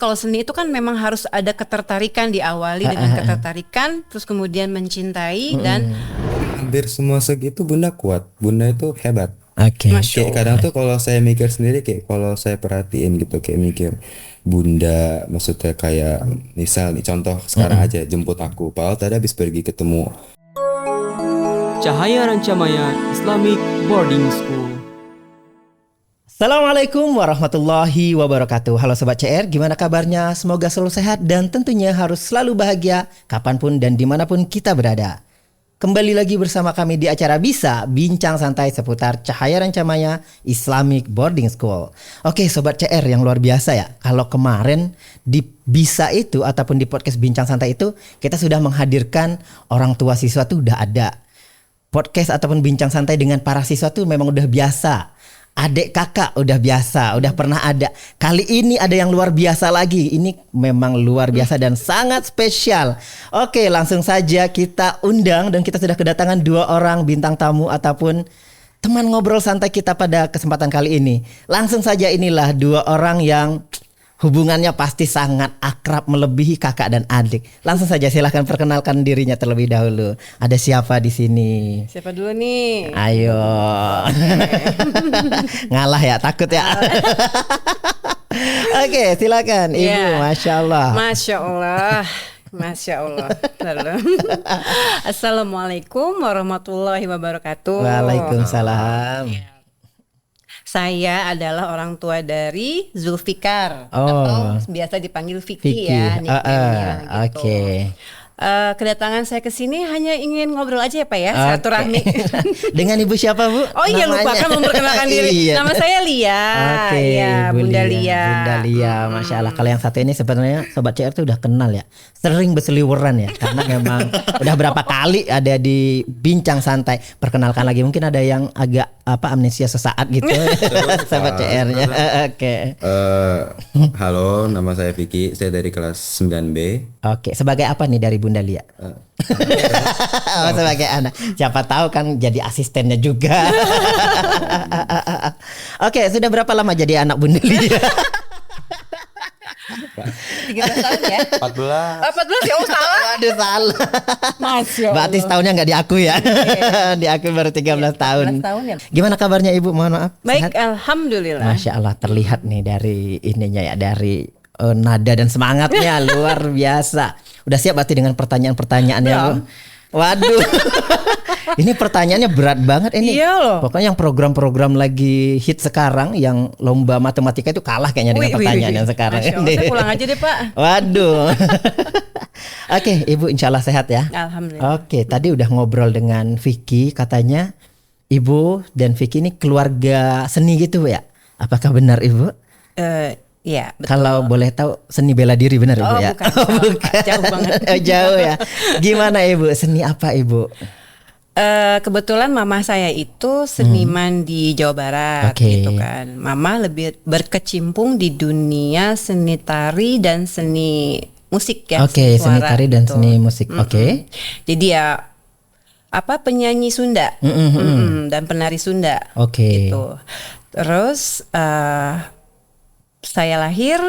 kalau seni itu kan memang harus ada ketertarikan, diawali dengan ketertarikan, terus kemudian mencintai dan Hampir semua segitu Bunda kuat. Bunda itu hebat. Oke. Kayak kadang tuh kalau saya mikir sendiri, kayak kalau saya perhatiin gitu, kayak mikir Bunda, maksudnya kayak misal nih contoh sekarang aja jemput aku, padahal tadi habis pergi ketemu. Cahaya Rancamaya Islamic Boarding School. Assalamualaikum warahmatullahi wabarakatuh. Halo Sobat CR, gimana kabarnya? Semoga selalu sehat dan tentunya harus selalu bahagia kapanpun dan dimanapun kita berada. Kembali lagi bersama kami di acara Bisa Bincang Santai seputar Cahaya Rancamaya Islamic Boarding School. Oke Sobat CR yang luar biasa ya. Kalau kemarin di Bisa itu ataupun di podcast Bincang Santai itu kita sudah menghadirkan orang tua siswa tuh udah ada. Podcast ataupun Bincang Santai dengan para siswa tuh memang udah biasa. Adik kakak udah biasa, udah pernah ada. Kali ini ada yang luar biasa lagi. Ini memang luar biasa dan sangat spesial. Oke, langsung saja kita undang dan kita sudah kedatangan 2 orang bintang tamu ataupun teman ngobrol santai kita pada kesempatan kali ini. Langsung saja inilah 2 orang yang hubungannya pasti sangat akrab melebihi kakak dan adik. Langsung saja silahkan perkenalkan dirinya terlebih dahulu. Ada siapa di sini? siapa dulu nih? Ayo. Ngalah ya, takut ya. Oke, silakan Ibu. Ya. Masya Allah. Masya Allah. Masya Allah. Assalamualaikum warahmatullahi wabarakatuh. Waalaikumsalam. Saya adalah orang tua dari Zulfikar Oh. atau biasa dipanggil Vicky, Vicky. ya nickname-nya gitu. Oke. Kedatangan saya ke sini hanya ingin ngobrol aja ya Pak ya, Oke. silaturahmi. Dengan Ibu siapa Bu? Oh iya, lupa kan memperkenalkan diri. Iya. Nama saya Lia. Oke, Ya, Bu Bunda Lia. Bunda Lia, Masya Allah. Kalau yang satu ini sebenarnya Sobat CR tuh udah kenal ya. Sering berseliweran ya. Karena memang udah berapa kali ada di Bincang Santai. Perkenalkan lagi, mungkin ada yang agak amnesia sesaat gitu. Sobat CR-nya. Oke. Halo, nama saya Vicky, saya dari kelas 9B. Oke, sebagai apa nih dari Bunda Lia? Oh, sebagai anak. Siapa tahu kan jadi asistennya juga. Oke, sudah berapa lama jadi anak Bunda Lia? 13 tahun ya? 14. 14 ya, oh salah. Waduh, salah. Masya Allah. Berarti setahunnya nggak diakui ya. Diakui baru 13 tahun. 14 tahun ya. Gimana kabarnya Ibu? Mohon maaf. Baik, Sehat? alhamdulillah. Masya Allah, terlihat nih dari ininya ya, dari nada dan semangatnya luar biasa. Udah siap berarti dengan pertanyaan-pertanyaannya Bu? Waduh. Ini pertanyaannya berat banget ini. Iya loh. Pokoknya yang program-program lagi hit sekarang, yang lomba matematika itu kalah kayaknya dengan pertanyaan yang sekarang. Masya Allah, saya pulang aja deh Pak. Waduh. Oke, Ibu insya Allah sehat ya. Alhamdulillah. Oke, tadi udah ngobrol dengan Vicky, katanya Ibu dan Vicky ini keluarga seni gitu ya. Apakah benar Ibu? Iya, betul. Kalau boleh tahu seni bela diri benar Ibu ya? Bukan, salah, Pak. Jauh banget. Jauh ya. Gimana Ibu? Seni apa Ibu? Kebetulan mama saya itu seniman di Jawa Barat Oke. gitu kan. Mama lebih berkecimpung di dunia seni tari dan seni musik ya. Oke, seni suara tari dan gitu. seni musik. Oke. Jadi ya penyanyi Sunda dan penari Sunda. Oke. Gitu. Terus saya lahir,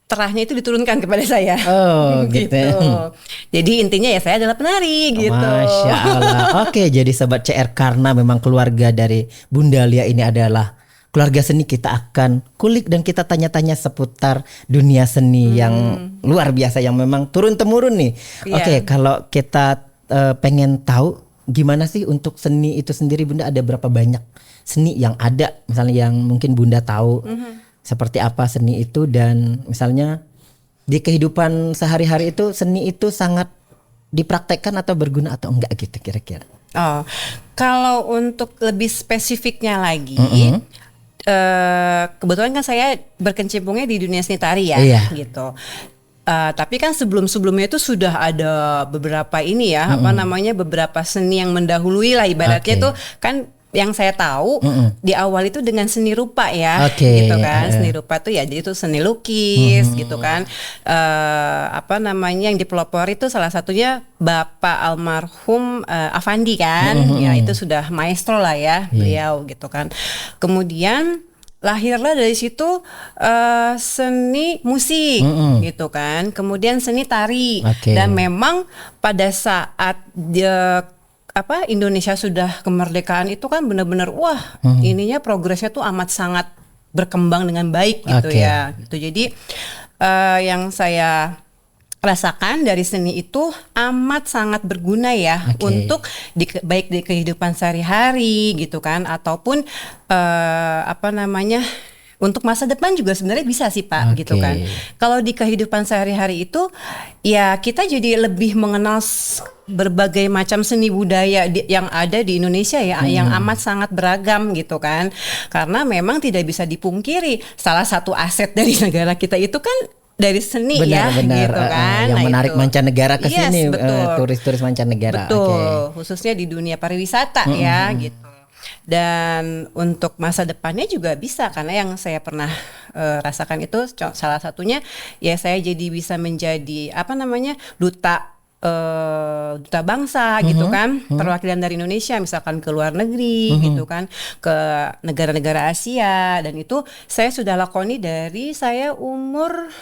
terahnya itu diturunkan kepada saya. Oh, gitu. Jadi intinya ya saya adalah penari gitu. Masya Allah. Oke, jadi Sobat CR, karena memang keluarga dari Bunda Lia ini adalah keluarga seni, kita akan kulik dan kita tanya-tanya seputar dunia seni yang luar biasa, yang memang turun-temurun nih. Iya. Oke, kalau kita pengen tahu gimana sih untuk seni itu sendiri, Bunda, ada berapa banyak seni yang ada, misalnya yang mungkin Bunda tahu seperti apa seni itu, dan misalnya di kehidupan sehari-hari itu seni itu sangat dipraktekkan atau berguna atau enggak gitu kira-kira. Oh, kalau untuk lebih spesifiknya lagi, kebetulan kan saya berkecimpungnya di dunia seni tari ya, Iya. gitu. Tapi kan sebelum-sebelumnya itu sudah ada beberapa ini ya, beberapa seni yang mendahului lah ibaratnya. Oke. Tuh kan yang saya tahu di awal itu dengan seni rupa ya, Oke. gitu kan. Seni rupa tuh ya jadi itu seni lukis gitu kan. Yang dipelopori itu salah satunya Bapak almarhum Afandi kan. Ya itu sudah maestro lah ya beliau gitu kan. Kemudian lahirlah dari situ seni musik gitu kan, kemudian seni tari. Oke. Dan memang pada saat Indonesia sudah kemerdekaan itu kan benar-benar ininya progresnya tuh amat sangat berkembang dengan baik gitu Oke. ya. Gitu. Jadi yang saya rasakan dari seni itu amat sangat berguna ya Oke. untuk baik di kehidupan sehari-hari gitu kan, ataupun untuk masa depan juga sebenarnya bisa sih Pak Oke. gitu kan. Kalau di kehidupan sehari-hari itu ya kita jadi lebih mengenal berbagai macam seni budaya yang ada di Indonesia ya, yang amat sangat beragam gitu kan. Karena memang tidak bisa dipungkiri salah satu aset dari negara kita itu kan dari seni Benar, gitu kan. yang Nah, menarik itu. mancanegara ke Yes, sini, betul. turis-turis mancanegara. Betul, Oke. khususnya di dunia pariwisata ya gitu. Dan untuk masa depannya juga bisa, karena yang saya pernah rasakan itu salah satunya ya saya jadi bisa menjadi duta bangsa gitu kan, perwakilan dari Indonesia misalkan ke luar negeri gitu kan, ke negara-negara Asia, dan itu saya sudah lakoni dari saya umur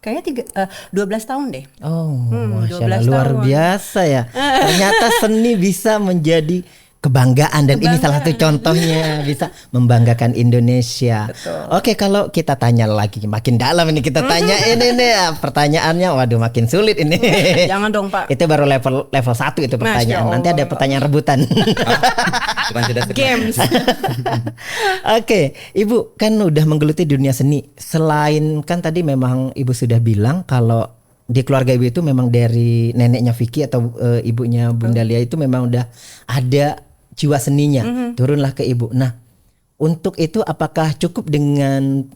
kayaknya 12 tahun deh. Oh, Masya 12 Allah, luar tahun. biasa ya. Ternyata seni bisa menjadi kebanggaan, dan ini salah satu contohnya bisa membanggakan Indonesia. Betul. Oke, kalau kita tanya lagi makin dalam ini kita tanya ini nih ya, pertanyaannya waduh makin sulit ini. Jangan dong Pak. Itu baru level 1 itu pertanyaan. Masya Nanti ada Allah. pertanyaan rebutan. Bukan tidak senang. Games. Oke, Ibu kan udah menggeluti dunia seni. Selain kan tadi memang Ibu sudah bilang kalau di keluarga Ibu itu memang dari neneknya Vicky atau ibunya Bunda Lia itu memang udah ada jiwa seninya, turunlah ke Ibu. Nah, untuk itu apakah cukup dengan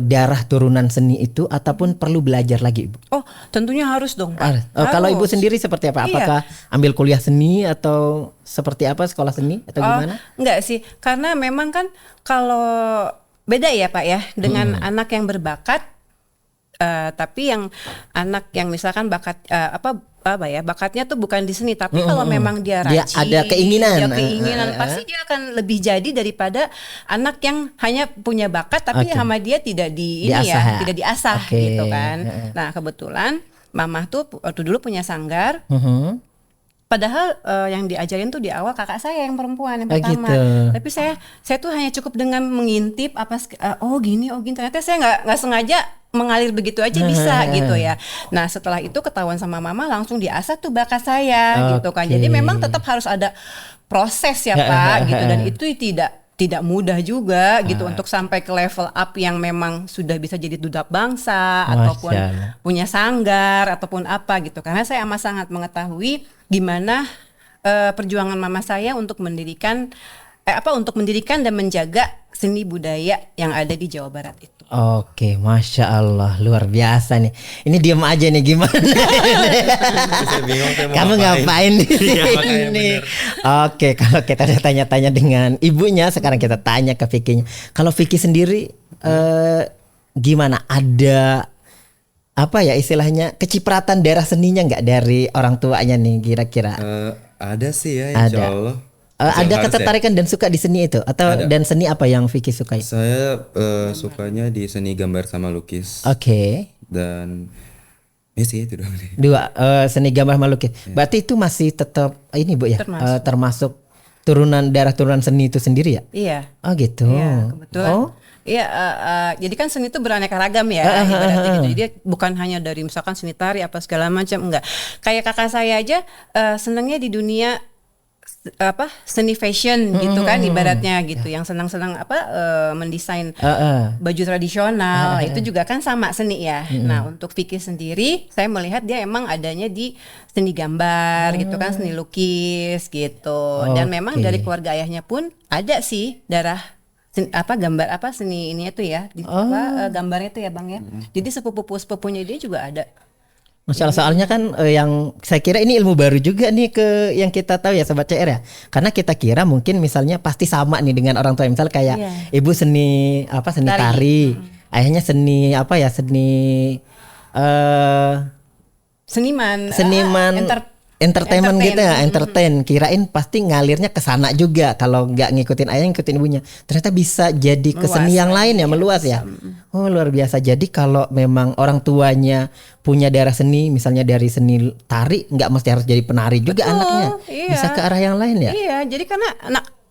darah turunan seni itu ataupun perlu belajar lagi, Ibu? Oh, tentunya harus dong Pak. Kalau Ibu Harus. sendiri seperti apa? Iya. Apakah ambil kuliah seni atau seperti apa, sekolah seni atau gimana? Enggak sih, karena memang kan kalau beda ya Pak ya dengan anak yang berbakat, tapi yang anak yang misalkan bakatnya tuh bukan di seni, tapi kalau memang dia Dia rajin, ada keinginan. dia keinginan, pasti dia akan lebih jadi daripada anak yang hanya punya bakat tapi Oke. sama dia tidak Diasah. tidak diasah Oke. gitu kan. Nah kebetulan Mama tuh waktu dulu punya sanggar. Padahal yang diajarin tuh di awal kakak saya yang perempuan yang Oh, pertama. gitu. Tapi saya tuh hanya cukup dengan mengintip gini. Ternyata saya nggak sengaja mengalir begitu aja bisa gitu ya. Nah setelah itu ketahuan sama Mama, langsung diasah tuh bakat saya gitu kan. Jadi memang tetap harus ada proses ya Pak gitu, dan itu tidak mudah juga gitu untuk sampai ke level up yang memang sudah bisa jadi duta bangsa ataupun Allah. punya sanggar ataupun apa gitu. Karena saya amat sangat mengetahui gimana perjuangan Mama saya untuk mendirikan dan menjaga seni budaya yang ada di Jawa Barat itu. Oke, Masya Allah, luar biasa nih. Ini diem aja nih gimana? Saya bingung saya mau Kamu ngapain di Iya, makanya sini? bener. Oke, kalau kita udah tanya-tanya dengan ibunya, sekarang kita tanya ke Vicky-nya. Kalau Vicky sendiri gimana? Ada apa ya istilahnya kecipratan darah seninya nggak dari orang tuanya nih kira-kira? Ada sih ya, Ada. insya Allah. Ada Harus ya. ketertarikan dan suka di seni itu atau Ada. dan seni apa yang Vicky sukai? Saya sukanya di seni gambar sama lukis. Oke. Dan ya sih itu doang deh. Dua seni gambar melukis. Berarti itu masih tetap ini Bu ya, termasuk darah turunan seni itu sendiri ya? Iya. Oh gitu. Iya, kebetulan. Oh. Iya, jadi kan seni itu beraneka ragam ya, ibaratnya gitu. Jadi bukan hanya dari misalkan seni tari apa segala macam, enggak. Kayak kakak saya aja senangnya di dunia seni fashion gitu kan, ibaratnya gitu. Yang senang-senang mendesain baju tradisional, itu juga kan sama seni ya. Nah, untuk Vicky sendiri, saya melihat dia emang adanya di seni gambar gitu kan, seni lukis gitu. Dan memang Oke. dari keluarga ayahnya pun ada sih darah gambar seni ini itu ya, gambarnya itu ya Bang ya. Jadi sepupunya dia juga ada. Masya Allah, soalnya kan yang saya kira ini ilmu baru juga nih ke yang kita tahu ya Sobat CR ya. Karena kita kira mungkin misalnya pasti sama nih dengan orang tua. Misal kayak Iya. ibu seni tari, ayahnya seni Seniman entertainment gitu ya, entertain. Kirain pasti ngalirnya ke sana juga. Kalau nggak ngikutin ayah, ngikutin ibunya. Ternyata bisa jadi ke seni yang lain ya, meluas ya. Oh, luar biasa. Jadi kalau memang orang tuanya punya darah seni, misalnya dari seni tari, nggak mesti harus jadi penari juga anaknya. Iya. Bisa ke arah yang lain ya. Iya, jadi karena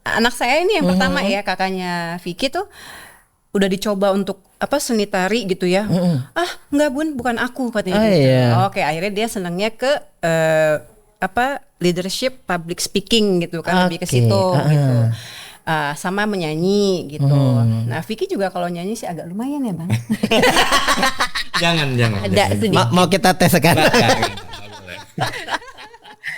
anak saya ini yang pertama ya, kakaknya Vicky tuh udah dicoba untuk seni tari gitu ya. Enggak Bun, bukan aku katanya gitu. Iya. Oke, akhirnya dia senangnya ke leadership, public speaking gitu kan, lebih ke situ gitu. Sama menyanyi gitu. Nah, Vicky juga kalau nyanyi sih agak lumayan ya, Bang. Jangan. Ada sedikit. Mau kita tes sekarang.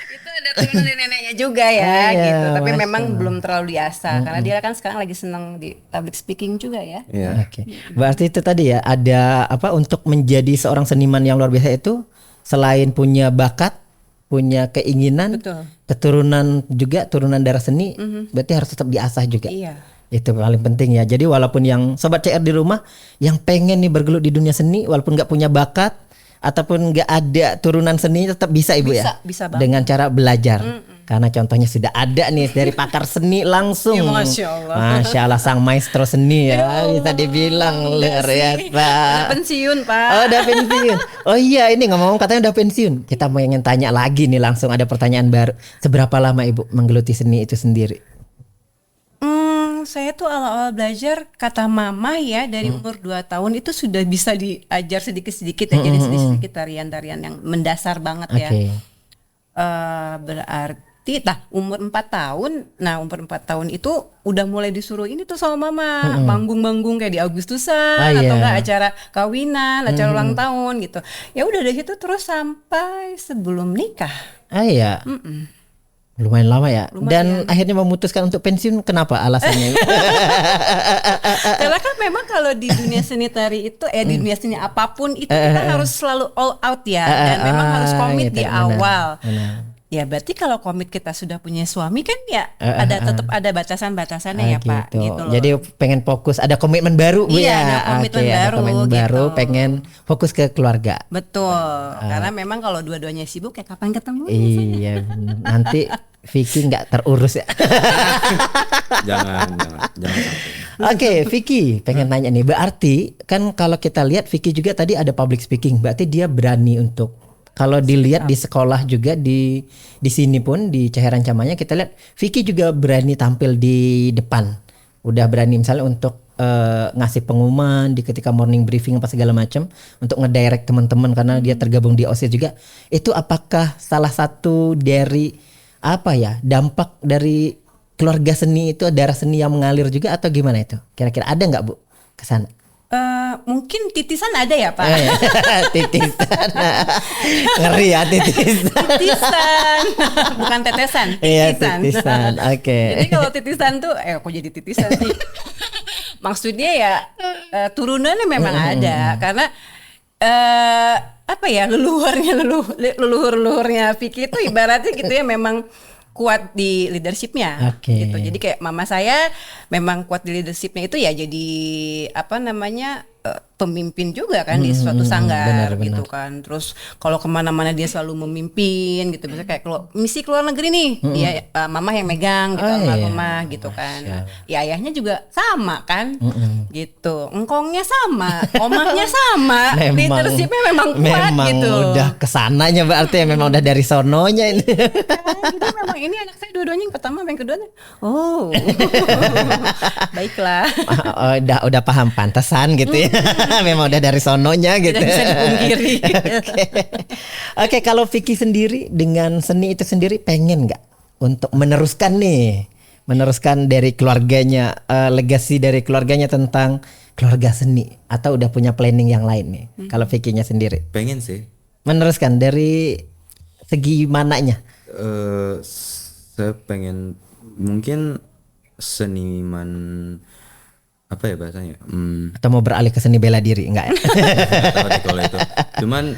Itu ada turunan dari neneknya juga ya gitu. Tapi memang belum terlalu diasah karena dia kan sekarang lagi senang di public speaking juga ya. Iya. Oke. Berarti itu tadi ya, ada untuk menjadi seorang seniman yang luar biasa itu selain punya bakat, punya keinginan, Betul. keturunan juga, turunan darah seni, berarti harus tetap diasah juga. Iya. Itu paling penting ya. Jadi walaupun yang sobat CR di rumah yang pengen nih bergelut di dunia seni, walaupun nggak punya bakat ataupun nggak ada turunan seni, tetap bisa ibu ya. Bisa banget. Dengan cara belajar. Karena contohnya sudah ada nih dari pakar seni langsung. Ya, Masya Allah. Masya Allah, sang maestro seni ya, bisa dibilang luar biasa. Udah pensiun Pak. Oh, udah pensiun. Oh iya, ini ngomong katanya udah pensiun. Kita mau ingin tanya lagi nih, langsung ada pertanyaan baru. Seberapa lama ibu menggeluti seni itu sendiri? Saya tuh awal-awal belajar kata mama ya dari umur 2 tahun itu sudah bisa diajar sedikit-sedikit ya. Jadi sedikit-sedikit tarian-tarian yang mendasar banget ya. Berarti umur 4 tahun. Nah, umur 4 tahun itu udah mulai disuruh ini tuh sama mama, manggung-manggung kayak di Agustusan atau enggak acara kawinan, acara ulang tahun gitu. Ya udah dari situ terus sampai sebelum nikah. Iya. Lumayan lama ya. Dan akhirnya memutuskan untuk pensiun, kenapa alasannya? Karena kan memang kalau di dunia seni tari itu di dunia seni apapun itu kita harus selalu all out ya, dan memang harus komit di awal. Ya berarti kalau komit kita sudah punya suami kan ya tetap ada batasan-batasannya ya Pak gitu loh. Jadi pengen fokus, ada komitmen baru Bu ya. Ada komitmen baru ada komitmen gitu. baru, pengen fokus ke keluarga. Betul. Karena memang kalau dua-duanya sibuk ya kapan ketemu? Iya, nanti Vicky nggak terurus ya. Jangan sampai. Oke, Vicky pengen nanya nih. Berarti kan kalau kita lihat Vicky juga tadi ada public speaking. Berarti dia berani untuk, kalau dilihat di sekolah juga di sini pun di Cairan Camanya kita lihat Vicky juga berani tampil di depan. Udah berani misalnya untuk ngasih pengumuman di ketika morning briefing apa segala macam, untuk ngedirect teman-teman karena dia tergabung di OSIS juga. Itu apakah salah satu dari dampak dari keluarga seni itu, darah seni yang mengalir juga atau gimana itu? Kira-kira ada nggak Bu ke sana? Mungkin titisan ada ya Pak. Titisan. Ngeri ya titisan. Titisan. Bukan tetesan. Iya, Titisan. titisan. Oke. Jadi kalau titisan tuh kok jadi titisan sih? Maksudnya ya turunannya memang ada karena leluhurnya Vicky itu ibaratnya gitu ya, memang kuat di leadershipnya gitu. Jadi kayak mama saya memang kuat di leadershipnya itu ya, jadi pemimpin juga kan di suatu sanggar gitu kan. Terus kalau kemana-mana dia selalu memimpin gitu. Misalnya kayak misi keluar negeri nih, dia mama yang megang gitu, mama gitu kan. Ya ayahnya juga sama kan, gitu. Engkongnya sama, omahnya sama. Leadershipnya memang kuat gitu. Udah kesananya berarti ya, memang udah dari sononya ini. Jadi memang ini anak saya dua-duanya, yang pertama yang kedua. Baiklah. Udah paham, pantesan gitu ya. Memang udah dari sononya gitu. Tidak bisa dipungkiri. Oke, kalau Vicky sendiri dengan seni itu sendiri pengen nggak untuk meneruskan dari keluarganya, legasi dari keluarganya tentang keluarga seni, atau udah punya planning yang lain nih? Kalau Vicky-nya sendiri Pengen sih. meneruskan dari segi mananya? Saya pengen mungkin seniman, apa ya bahasanya? Atau mau beralih ke seni bela diri, enggak ya? Tahu deh kalau itu. Cuman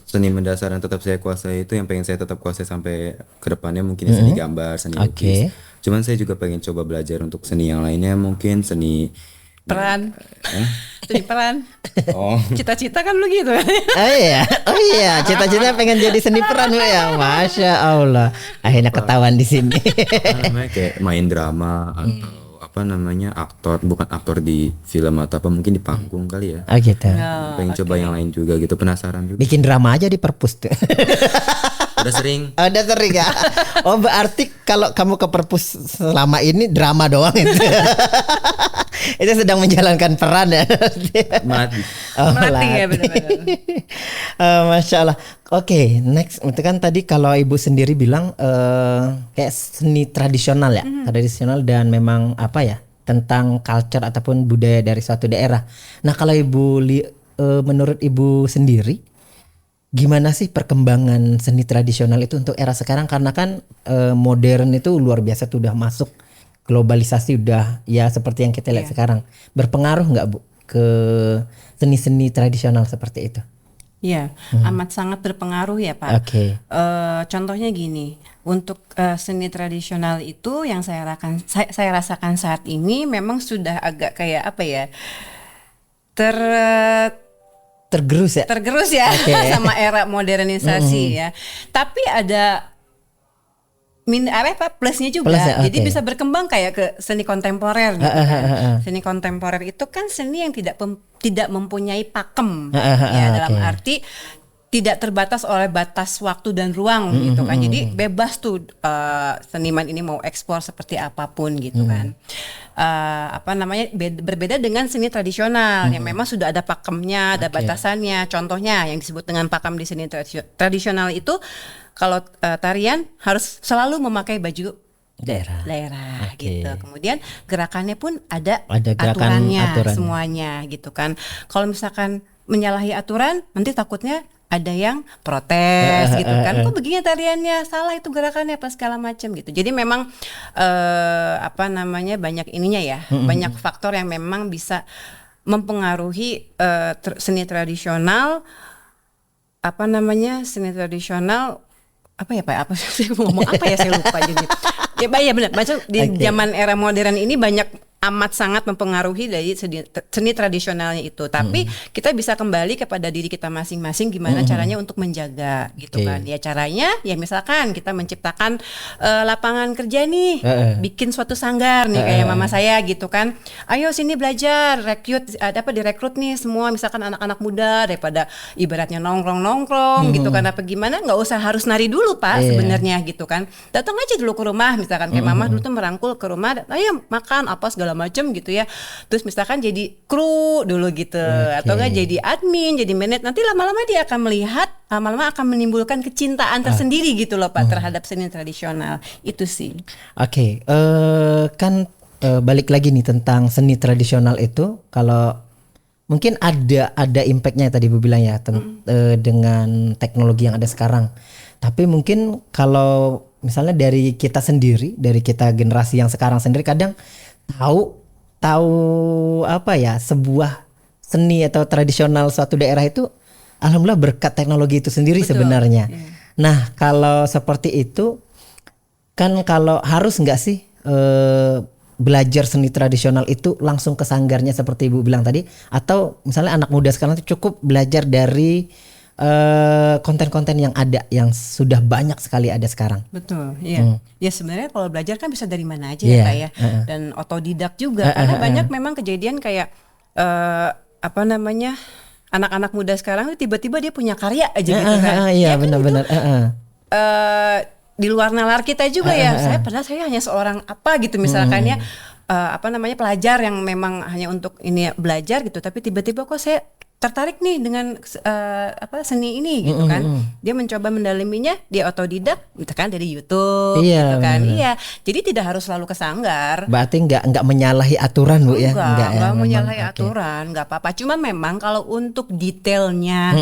seni mendasar yang tetap saya kuasai itu, yang pengen saya tetap kuasai sampai ke depannya mungkin seni gambar, seni lukis. Cuman saya juga pengen coba belajar untuk seni yang lainnya, mungkin seni Peran. Jadi peran. Oh. Cita-cita kan lu gitu. Oh iya, cita-cita pengen jadi seni peran Bu ya. Masya Allah. Akhirnya ketahuan di sini. Namanya kayak main drama atau apa namanya bukan aktor di film atau apa, mungkin di panggung kali ya. Oh gitu. Pengen coba yang lain juga gitu, penasaran juga. Bikin drama aja di perpus tuh. Udah sering. Udah sering ya. Oh berarti kalau kamu ke perpus selama ini drama doang itu. Itu sedang menjalankan peran ya. Mati. Oh, Mati ya, latih. benar-benar. Masya Allah. Oke, next itu kan tadi kalau ibu sendiri bilang kayak seni tradisional ya, tradisional dan memang apa ya tentang culture ataupun budaya dari suatu daerah. Nah kalau ibu menurut ibu sendiri, gimana sih perkembangan seni tradisional itu untuk era sekarang? Karena kan modern itu luar biasa tuh, udah masuk globalisasi, udah ya seperti yang kita lihat sekarang. Berpengaruh nggak Bu ke seni-seni tradisional seperti itu? Iya, amat sangat berpengaruh ya Pak. Oke. Contohnya gini, untuk seni tradisional itu yang saya rasakan saat ini memang sudah agak kayak apa ya, Tergerus ya? tergerus ya Oke. sama era modernisasi ya. Tapi ada plusnya juga. Plus ya, Jadi oke. bisa berkembang kayak ke seni kontemporer gitu kan. Seni kontemporer itu kan seni yang tidak mempunyai pakem ya, dalam oke. arti tidak terbatas oleh batas waktu dan ruang gitu kan. Jadi bebas tuh seniman ini mau eksplor seperti apapun gitu kan. Berbeda dengan seni tradisional yang memang sudah ada pakemnya, ada batasannya. Contohnya yang disebut dengan pakem di seni tradisional itu, kalau tarian harus selalu memakai baju Daerah. Oke. gitu. Kemudian gerakannya pun ada gerakan aturannya aturan. semuanya gitu kan. Kalau misalkan menyalahi aturan, nanti takutnya ada yang protes gitu kan. Kok begini tariannya, salah itu gerakannya apa segala macam gitu. Jadi memang banyak ininya ya, banyak faktor yang memang bisa mempengaruhi seni tradisional. Seni tradisional apa ya Pak? Apa sih ngomong apa ya, saya lupa jadi. Ya benar. Maksud di zaman era modern ini banyak amat sangat mempengaruhi dari seni tradisionalnya itu. Tapi kita bisa kembali kepada diri kita masing-masing gimana caranya untuk menjaga gitu kan. Ya caranya ya misalkan kita menciptakan lapangan kerja nih, bikin suatu sanggar nih kayak mama saya gitu kan. Ayo sini belajar, direkrut nih semua misalkan anak-anak muda, daripada ibaratnya nongkrong gitu kan, apa gimana, nggak usah harus nari dulu Pak sebenarnya gitu kan. Datang aja dulu ke rumah misalkan kayak mama dulu tuh merangkul ke rumah, ayo makan apa segala macam gitu ya. Terus misalkan jadi kru dulu gitu, atau enggak jadi admin, jadi manajer. Nanti lama-lama dia akan melihat, lama-lama akan menimbulkan kecintaan tersendiri gitu loh Pak terhadap seni tradisional. Itu sih. Oke, balik lagi nih tentang seni tradisional itu, kalau mungkin ada impactnya tadi Bu bilang ya dengan teknologi yang ada sekarang. Tapi mungkin kalau misalnya dari kita sendiri, dari kita generasi yang sekarang sendiri kadang tahu apa ya, sebuah seni atau tradisional suatu daerah itu alhamdulillah berkat teknologi itu sendiri. Betul, sebenarnya. iya. Nah, kalau seperti itu kan, kalau harus nggak sih belajar seni tradisional itu langsung ke sanggarnya seperti Ibu bilang tadi, atau misalnya anak muda sekarang itu cukup belajar dari konten-konten yang ada, yang sudah banyak sekali ada sekarang. Betul, iya. Ya sebenarnya kalau belajar kan bisa dari mana aja ya Kak ya. Dan otodidak juga. Karena banyak memang kejadian kayak anak-anak muda sekarang itu tiba-tiba dia punya karya aja gitu kan. Iya, Ya kan benar-benar. di luar nalar kita juga ya. Saya hanya seorang apa gitu misalkan ya, pelajar yang memang hanya untuk ini belajar gitu, tapi tiba-tiba kok saya tertarik nih dengan seni ini gitu kan. Dia mencoba mendalaminya, dia otodidak gitu kan, dari YouTube gitu kan. Bener. Iya. Jadi tidak harus selalu ke sanggar. Berarti nggak menyalahi aturan Bu ya? Enggak ya, menyalahi memang. aturan, nggak apa-apa. Cuma memang kalau untuk detailnya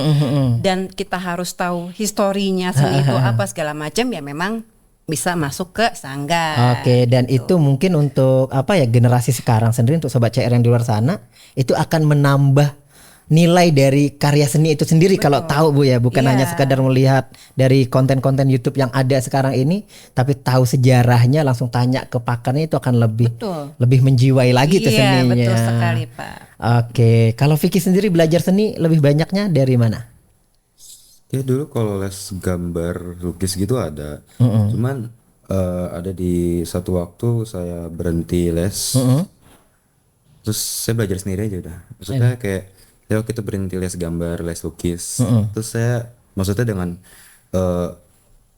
dan kita harus tahu historinya seni itu apa segala macam, ya memang bisa masuk ke sanggar. Oke, dan itu mungkin untuk generasi sekarang sendiri, untuk sobat CR yang di luar sana, itu akan menambah nilai dari karya seni itu sendiri kalau tahu Bu ya, bukan hanya sekadar melihat dari konten-konten YouTube yang ada sekarang ini, tapi tahu sejarahnya langsung tanya ke pakarnya itu akan lebih menjiwai lagi tuh seninya. Betul sekali Pak. Oke, kalau Vicky sendiri belajar seni lebih banyaknya dari mana? Ya dulu kalau les gambar lukis gitu ada, cuman ada di satu waktu saya berhenti les, terus saya belajar sendiri aja udah. Maksudnya kayak saya waktu itu berhenti les gambar, les lukis, terus saya maksudnya dengan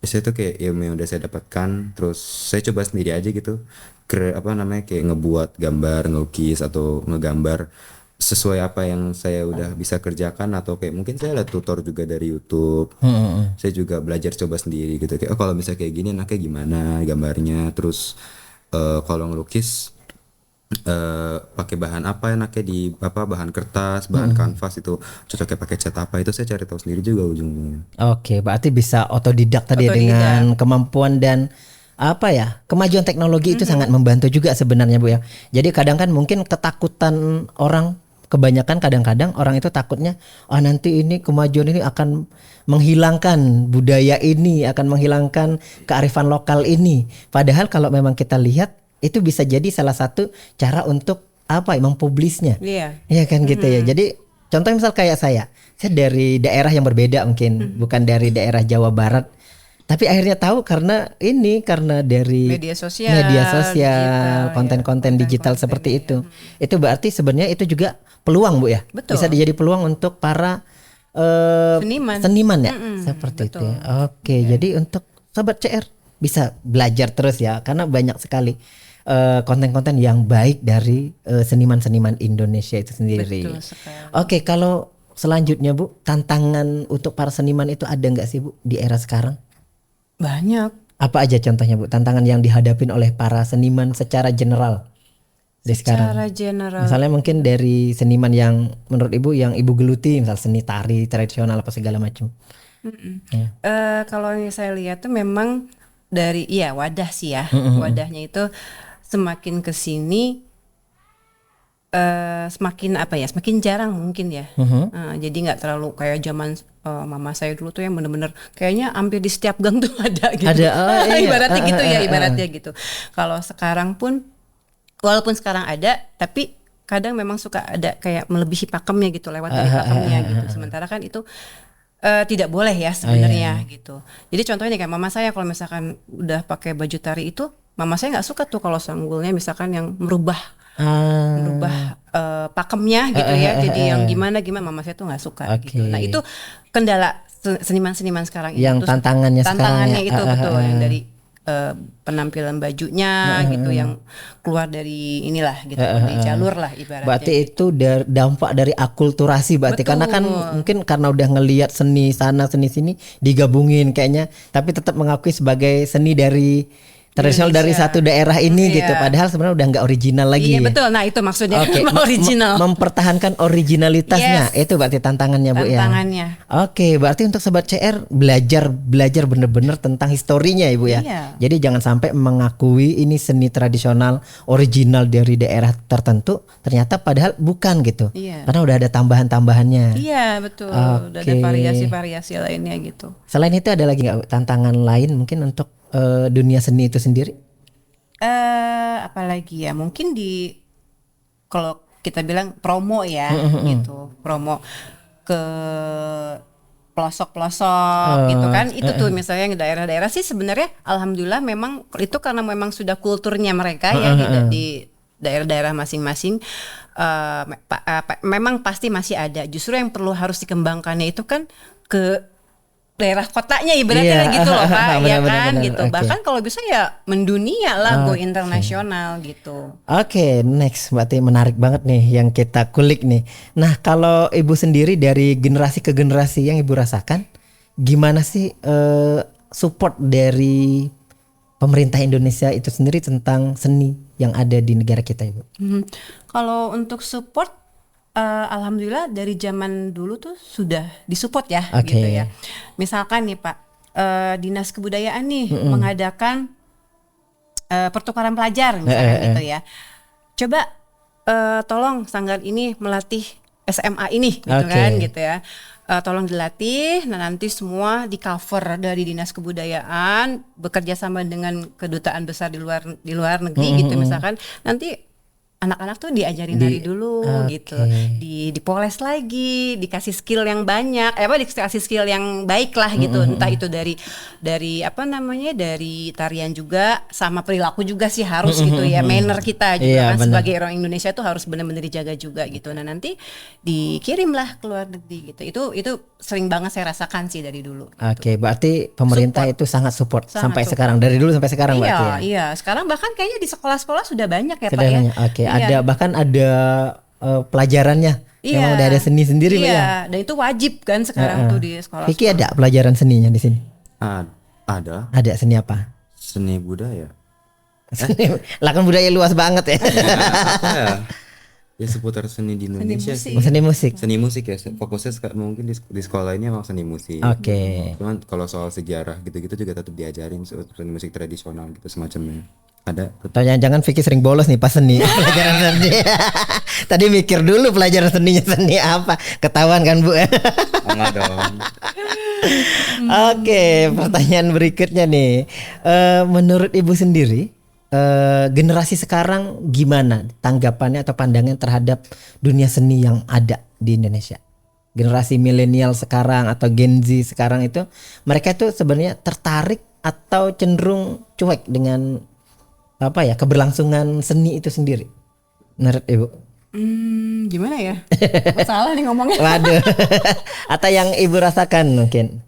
saya tuh kayak ilmu yang udah saya dapatkan, terus saya coba sendiri aja gitu, kayak ngebuat gambar, ngelukis atau ngegambar sesuai apa yang saya udah bisa kerjakan, atau kayak mungkin saya lihat tutor juga dari YouTube. Saya juga belajar coba sendiri gitu, kayak kalau misalnya kayak gini enaknya gimana gambarnya, terus kalau ngelukis pakai bahan apa enaknya, di bahan kertas, bahan kanvas itu cocoknya pakai cat apa, itu saya cari tahu sendiri juga ujungnya. Oke, berarti bisa otodidak tadi ya, dengan kemampuan dan kemajuan teknologi itu sangat membantu juga sebenarnya Bu ya. Jadi kadang kan mungkin ketakutan orang, kebanyakan kadang-kadang orang itu takutnya nanti ini kemajuan ini akan menghilangkan budaya ini, akan menghilangkan kearifan lokal ini. Padahal kalau memang kita lihat itu bisa jadi salah satu cara untuk mempublisnya. Iya kan gitu ya. Jadi contoh misal kayak saya dari daerah yang berbeda mungkin, bukan dari daerah Jawa Barat. Tapi akhirnya tahu karena dari media sosial, konten-konten digital seperti itu. Itu berarti sebenarnya itu juga peluang Bu ya. Betul. Bisa jadi peluang untuk para seniman ya. Seperti itu ya. Oke, jadi untuk Sobat CR bisa belajar terus ya, karena banyak sekali konten-konten yang baik dari seniman-seniman Indonesia itu sendiri. Betul sekali. Oke, kalau selanjutnya Bu, tantangan untuk para seniman itu ada nggak sih Bu di era sekarang? Banyak. Apa aja contohnya Bu, tantangan yang dihadapin oleh para seniman secara general di sekarang? Secara general. Misalnya mungkin dari seniman yang menurut Ibu yang Ibu geluti, misal seni tari tradisional apa segala macam. Kalau yang saya lihat tuh memang dari wadah sih ya. Wadahnya itu semakin kesini semakin jarang mungkin ya. Jadi nggak terlalu kayak zaman mama saya dulu tuh yang bener-bener kayaknya hampir di setiap gang tuh ada gitu. Ibaratnya gitu ya, ibaratnya gitu. Kalau sekarang pun walaupun sekarang ada, tapi kadang memang suka ada kayak melebihi pakemnya gitu, lewat dari pakemnya gitu. Sementara kan itu tidak boleh ya sebenarnya gitu. Jadi contohnya kayak mama saya kalau misalkan udah pakai baju tari itu, mama saya nggak suka tuh kalau sanggulnya misalkan yang merubah pakemnya gitu ya. Jadi yang gimana mama saya tuh nggak suka gitu. Nah itu kendala seniman-seniman sekarang yang itu. tantangannya Itu betul yang dari penampilan bajunya gitu, yang keluar dari inilah gitu, dari jalur lah ibaratnya. Berarti itu dampak dari akulturasi berarti. Betul. Karena kan mungkin karena udah ngelihat seni sana seni sini digabungin kayaknya, tapi tetap mengakui sebagai seni dari tradisional dari satu daerah ini gitu. Padahal sebenarnya udah nggak original lagi. Iya betul. Nah itu maksudnya original. Mempertahankan originalitasnya itu berarti tantangannya Bu ya. Oke, berarti untuk Sobat CR belajar bener-bener tentang historinya Ibu ya. Jadi jangan sampai mengakui ini seni tradisional original dari daerah tertentu, ternyata padahal bukan gitu. Karena udah ada tambahan-tambahannya. Iya betul. Udah ada variasi-variasi lainnya gitu. Selain itu ada lagi nggak tantangan lain mungkin untuk dunia seni itu sendiri? Apalagi ya, mungkin kalau kita bilang promo ya, gitu, promo ke pelosok-pelosok gitu kan, itu tuh misalnya yang daerah-daerah sih sebenarnya alhamdulillah memang itu karena memang sudah kulturnya mereka ya di daerah-daerah masing-masing. Memang pasti masih ada. Justru yang perlu harus dikembangkannya itu kan ke daerah kotanya ibaratnya gitu loh Pak, ya kan gitu. Bahkan kalau bisa ya mendunia lah, go internasional gitu. Oke, next berarti menarik banget nih yang kita kulik nih. Nah kalau Ibu sendiri dari generasi ke generasi yang Ibu rasakan, gimana sih support dari pemerintah Indonesia itu sendiri tentang seni yang ada di negara kita Ibu? Kalau untuk support, alhamdulillah dari zaman dulu tuh sudah disupport ya gitu ya. Misalkan nih Pak, Dinas Kebudayaan nih mengadakan pertukaran pelajar misalnya gitu ya. Coba tolong Sanggar ini melatih SMA ini gitu Oke. kan gitu ya. Tolong dilatih. Nah nanti semua di cover dari Dinas Kebudayaan bekerja sama dengan kedutaan besar di luar negeri gitu misalkan. Nanti anak-anak tuh diajarin dari dulu gitu, dipoles lagi, dikasih skill yang banyak, dikasih skill yang baik lah gitu, entah itu dari apa namanya, dari tarian juga, sama perilaku juga sih harus gitu ya, manner kita juga kan sebagai orang Indonesia tuh harus benar-benar dijaga juga gitu. Nah nanti dikirimlah ke luar negeri gitu, itu sering banget saya rasakan sih dari dulu. Oke, berarti pemerintah itu sangat support sampai sekarang, dari dulu sampai sekarang berarti ya. Iya, sekarang bahkan kayaknya di sekolah-sekolah sudah banyak ya Sudah Pak banyak. ya. Oke, ada bahkan ada pelajarannya. Memang udah ada seni sendiri Pak ya. Iya, dan itu wajib kan sekarang tuh di sekolah. Vicky ada pelajaran seninya di sini? Ada Ada seni apa? seni budaya. Seni, lah kan budaya luas banget ya. Ya seputar seni di Indonesia sih. Seni musik. Seni musik ya, fokusnya mungkin di sekolah ini emang seni musik. Oke. Cuman kalau soal sejarah gitu-gitu juga tetap diajarin seni musik tradisional gitu semacamnya. Ada. Jangan Vicky sering bolos nih pas seni pelajaran seni. Tadi mikir dulu pelajaran seninya seni apa, ketahuan kan Bu? Enggak dong. Oke, pertanyaan berikutnya nih, menurut Ibu sendiri, generasi sekarang gimana tanggapannya atau pandangan terhadap dunia seni yang ada di Indonesia? Generasi milenial sekarang atau Gen Z sekarang itu, mereka itu sebenarnya tertarik atau cenderung cuek dengan keberlangsungan seni itu sendiri? Menurut Ibu? Gimana ya? Salah nih ngomongnya. Waduh. Atau yang Ibu rasakan mungkin,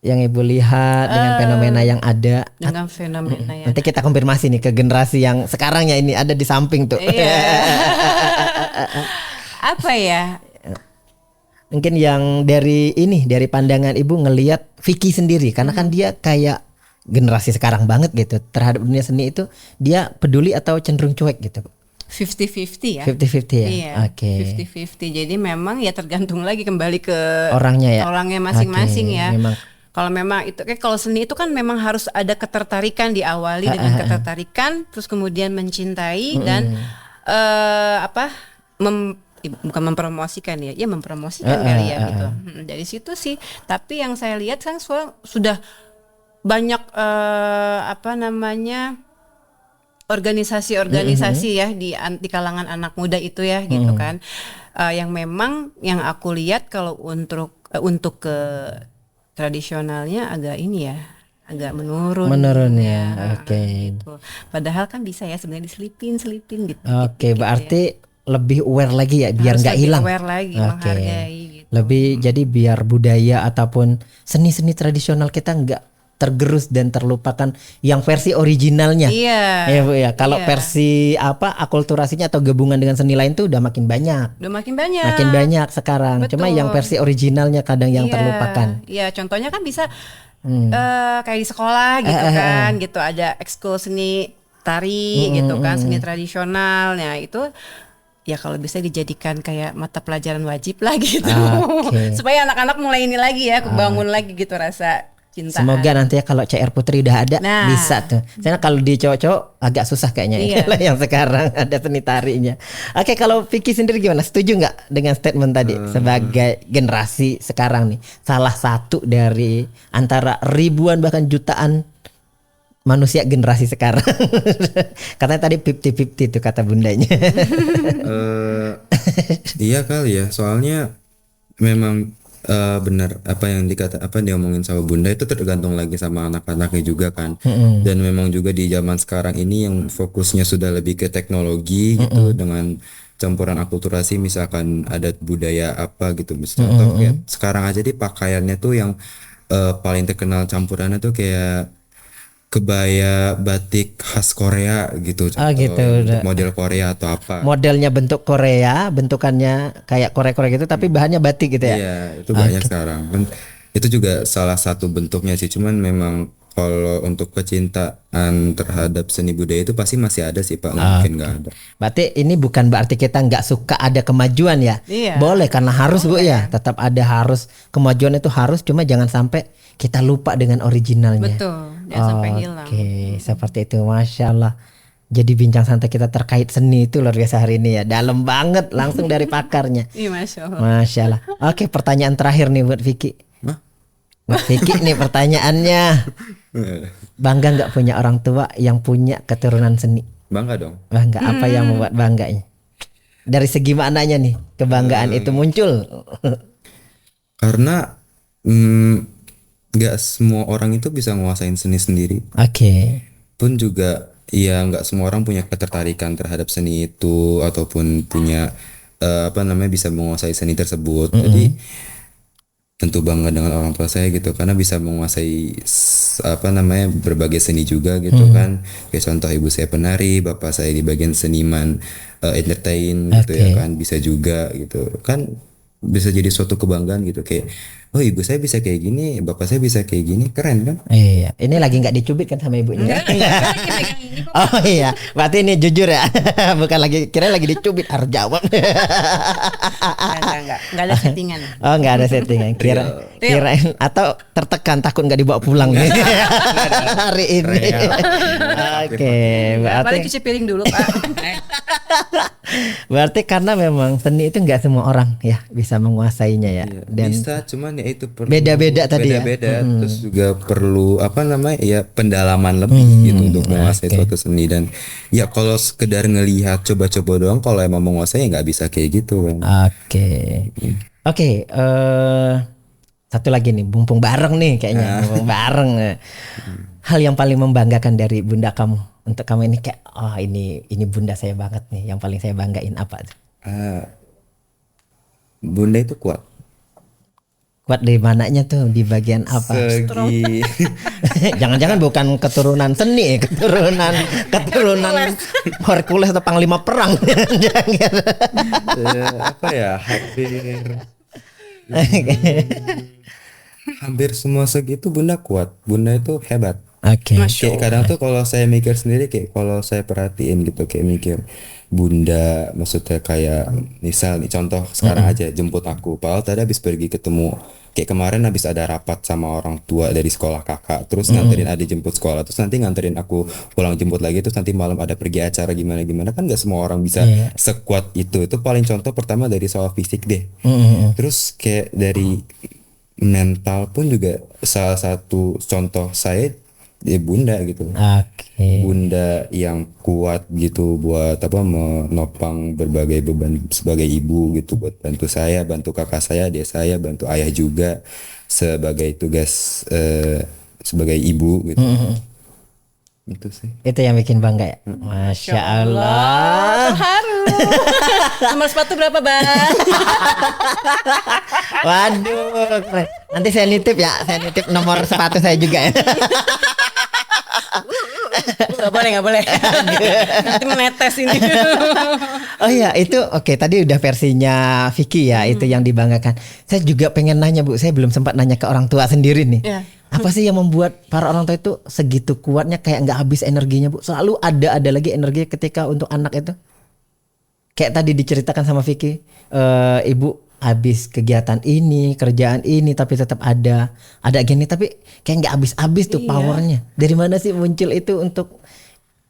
yang Ibu lihat dengan fenomena yang ada. Dengan fenomena ya. Nanti kita konfirmasi nih ke generasi yang sekarang ya, ini ada di samping tuh. Iya. Apa ya? Mungkin yang dari pandangan Ibu ngelihat Vicky sendiri, karena kan dia kayak generasi sekarang banget gitu terhadap dunia seni itu, dia peduli atau cenderung cuek gitu? 50-50 ya. 50-50 ya. Iya, Oke. 50-50. Jadi memang ya tergantung lagi kembali ke orangnya masing-masing Oke, ya. memang. Kalau memang itu kalau seni itu kan memang harus ada ketertarikan, diawali dengan ketertarikan, terus kemudian mencintai dan bukan mempromosikan ya mempromosikan kali ya gitu. Dari situ sih. Tapi yang saya lihat kan sudah banyak organisasi-organisasi ya di kalangan anak muda itu ya gitu kan. Yang memang yang aku lihat kalau untuk ke tradisionalnya agak agak menurun ya. Oke. Gitu. Padahal kan bisa ya sebenarnya diselipin gitu. Oke, gitu, berarti lebih aware lagi ya, biar harus nggak lebih hilang. Aware lagi, menghargai gitu. Lebih jadi biar budaya ataupun seni-seni tradisional kita nggak tergerus dan terlupakan yang versi originalnya. Iya. Ya Bu ya. Kalau versi akulturasinya atau gabungan dengan seni lain tuh udah makin banyak. Udah makin banyak. Makin banyak sekarang. Betul. Cuma yang versi originalnya kadang yang terlupakan. Iya, contohnya kan bisa kayak di sekolah gitu kan, gitu ada ekskul seni tari gitu kan, seni tradisional. Nah, itu ya kalau bisa dijadikan kayak mata pelajaran wajib lah gitu. Supaya anak-anak mulai ini lagi ya, bangun lagi gitu rasa cinta. Semoga nanti ya kalau CR Putri udah ada bisa tuh. Karena kalau di cowok-cowok agak susah kayaknya yang sekarang ada seni tarinya. Oke, kalau Vicky sendiri gimana? Setuju nggak dengan statement tadi sebagai generasi sekarang nih, salah satu dari antara ribuan bahkan jutaan manusia generasi sekarang? Katanya tadi 50-50 itu kata bundanya. Iya kali ya, soalnya memang benar apa yang diomongin sama Bunda itu tergantung lagi sama anak-anaknya juga kan. Dan memang juga di zaman sekarang ini yang fokusnya sudah lebih ke teknologi gitu, dengan campuran akulturasi, misalkan adat budaya apa gitu, misalnya atau kayak sekarang aja di pakaiannya tuh yang paling terkenal campurannya tuh kayak kebaya batik khas Korea gitu, untuk model Korea atau apa. Modelnya bentuk Korea, bentukannya kayak Korea-Korea gitu, tapi bahannya batik gitu ya. Iya, itu banyak sekarang. Itu juga salah satu bentuknya sih. Cuman memang kalau untuk kecintaan terhadap seni budaya itu pasti masih ada sih Pak, mungkin nggak ada. Berarti ini bukan berarti kita nggak suka ada kemajuan ya. Iya. Boleh, karena harus Bu ya. Tetap ada, harus kemajuan itu harus, cuma jangan sampai kita lupa dengan originalnya. Betul, jangan sampai hilang. Oke, seperti itu, Masya Allah. Jadi bincang santai kita terkait seni itu luar biasa hari ini ya. Dalam banget langsung dari pakarnya. Iya, Masya Allah. Masya Allah. Oke, pertanyaan terakhir nih buat Vicky. Hah? Buat Vicky nih pertanyaannya. Bangga nggak punya orang tua yang punya keturunan seni? Bangga dong. Bangga. Apa yang membuat bangganya? Dari segi maknanya nih, kebanggaan itu muncul. Karena nggak semua orang itu bisa nguasain seni sendiri. Oke. Pun juga ya nggak semua orang punya ketertarikan terhadap seni itu ataupun punya bisa menguasai seni tersebut. Jadi tentu bangga dengan orang tua saya gitu karena bisa menguasai berbagai seni juga gitu kan. Kayak contoh ibu saya penari, bapak saya di bagian seniman entertain gitu ya kan, bisa juga gitu kan, bisa jadi suatu kebanggaan gitu kayak oh ibu saya bisa kayak gini, bapak saya bisa kayak gini, keren kan? Iya, ini lagi nggak dicubit kan sama ibunya? Oh iya, berarti ini jujur ya, bukan lagi kira lagi dicubit, harus jawab. Enggak ada settingan. Oh nggak ada settingan, kirain atau tertekan takut nggak dibawa pulang hari ini. Oke, berarti Balik cuci piring dulu Pak. berarti karena memang seni itu nggak semua orang ya bisa menguasainya ya. Dan bisa, cuman ya itu perlu beda-beda tadi ya. Terus juga perlu pendalaman lebih gitu untuk menguasai suatu seni. Dan ya kalau sekedar ngelihat coba-coba doang, kalau emang menguasai ya nggak bisa kayak gitu kan. Oke, satu lagi nih, mumpung bareng nih kayaknya, mumpung bareng. Hal yang paling membanggakan dari bunda kamu untuk kamu ini kayak ini bunda saya banget nih, yang paling saya banggain apa tuh? Bunda itu kuat. Kuat dari mananya tuh, di bagian apa? Segi Jangan-jangan bukan keturunan seni, keturunan Hercules atau panglima perang. hampir semua segitu bunda kuat. Bunda itu hebat. Oke. Kayak kadang tuh kalau saya mikir sendiri, kayak kalau saya perhatiin gitu, kayak mikir bunda, maksudnya kayak misal nih contoh sekarang aja jemput aku, padahal tadi habis pergi ketemu, kayak kemarin habis ada rapat sama orang tua dari sekolah kakak, terus nganterin adik jemput sekolah, terus nanti nganterin aku pulang jemput lagi, terus nanti malam ada pergi acara gimana kan nggak semua orang bisa sekuat itu paling contoh pertama dari soal fisik deh. Terus kayak dari mental pun juga salah satu contoh saya bunda gitu. Bunda yang kuat gitu buat menopang berbagai beban sebagai ibu gitu, buat bantu saya, bantu kakak saya, adik saya, bantu ayah juga sebagai tugas sebagai ibu gitu. Itu sih. Itu yang bikin bangga ya. Masya Allah. Terharu. Nomor sepatu berapa Bang? Waduh, keren. Nanti saya nitip ya, saya nitip nomor sepatu saya juga ya. Gak boleh. Nanti menetes ini. Oh iya, itu oke. Tadi udah versinya Vicky ya, itu yang dibanggakan. Saya juga pengen nanya Bu, saya belum sempat nanya ke orang tua sendiri nih. Apa sih yang membuat para orang tua itu segitu kuatnya, kayak nggak habis energinya Bu? Selalu ada lagi energi ketika untuk anak itu. Kayak tadi diceritakan sama Vicky, ibu habis kegiatan ini, kerjaan ini, tapi tetap ada gini, tapi kayak nggak habis tuh powernya. Dari mana sih muncul itu untuk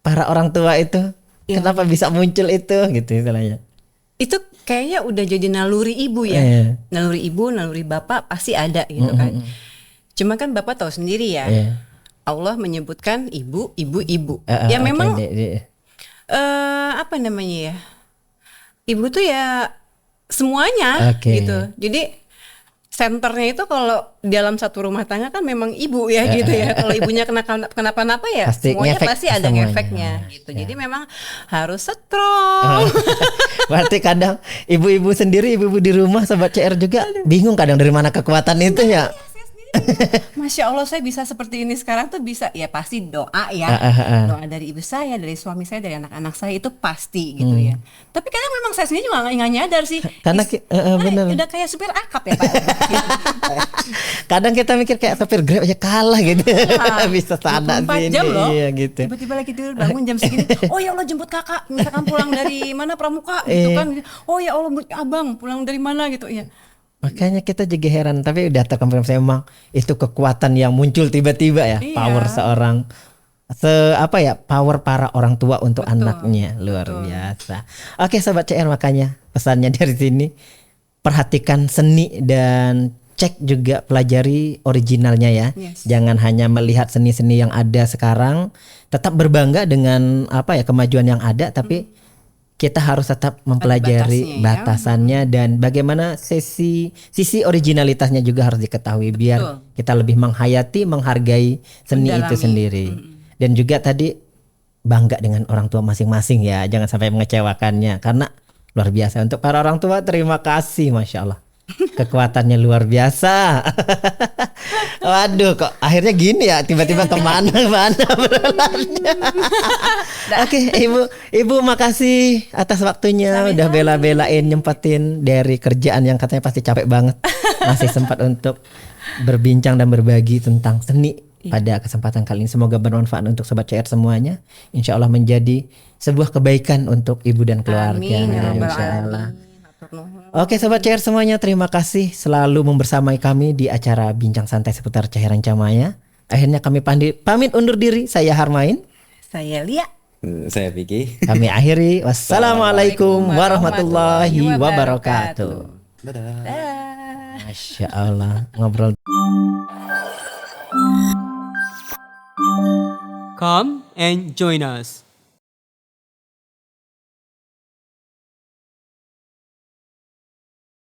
para orang tua itu? Kenapa bisa muncul itu gitu istilahnya? Itu kayaknya udah jadi naluri ibu ya. Naluri ibu, naluri bapak pasti ada gitu kan. Cuma kan bapak tahu sendiri ya. Allah menyebutkan ibu. Ya memang apa namanya ya? Ibu tuh ya semuanya gitu. Jadi senternya itu kalau dalam satu rumah tangga kan memang ibu ya gitu ya. Kalau ibunya kenapa-napa ya pasti semuanya pasti ada efeknya gitu. Jadi memang harus strong. Berarti kadang ibu-ibu sendiri, ibu-ibu di rumah sobat CR juga bingung kadang dari mana kekuatan itu ya. Masya Allah, saya bisa seperti ini sekarang tuh bisa ya pasti doa ya. Doa dari ibu saya, dari suami saya, dari anak-anak saya itu pasti gitu ya. Tapi kadang memang saya sendiri juga nggak nyadar sih. Karena bener. Udah kayak supir akap ya Pak. Kadang kita mikir kayak supir Grab aja kalah gitu. Bisa sadar 4 jam loh. Iya, gitu. Tiba-tiba lagi tidur bangun jam segini. Oh ya Allah, jemput kakak, misalkan pulang dari mana Pramuka gitu kan. Oh ya Allah, abang pulang dari mana gitu ya. Makanya kita juga heran, tapi udah terkonfirmasi memang itu kekuatan yang muncul tiba-tiba ya, power seorang power para orang tua untuk anaknya luar biasa. Oke sobat CR, makanya pesannya dari sini, perhatikan seni dan cek juga pelajari originalnya ya. Yes. Jangan hanya melihat seni-seni yang ada sekarang, tetap berbangga dengan kemajuan yang ada, tapi kita harus tetap mempelajari batasannya dan bagaimana sisi originalitasnya juga harus diketahui biar kita lebih menghayati, menghargai seni itu sendiri. Dan juga tadi bangga dengan orang tua masing-masing ya, jangan sampai mengecewakannya karena luar biasa. Untuk para orang tua terima kasih, Masya Allah, kekuatannya luar biasa. Waduh, kok akhirnya gini ya, tiba-tiba kemana-mana berlarnya. Oke, ibu makasih atas waktunya. Udah bela-belain nyempetin dari kerjaan yang katanya pasti capek banget, masih sempat untuk berbincang dan berbagi tentang seni pada kesempatan kali ini. Semoga bermanfaat untuk sobat CR semuanya. Insya Allah menjadi sebuah kebaikan untuk ibu dan keluarga. Amin, ya Rabbal Insya Allah. Alamin. Oke sobat CR semuanya, terima kasih selalu membersamai kami di acara Bincang Santai seputar cairan Camaya. Akhirnya kami pamit undur diri. Saya Harmain. Saya Lia. Saya Vicky. Kami akhiri. Wassalamualaikum warahmatullahi wabarakatuh. Dadah. Masya Allah, ngobrol. Come and join us.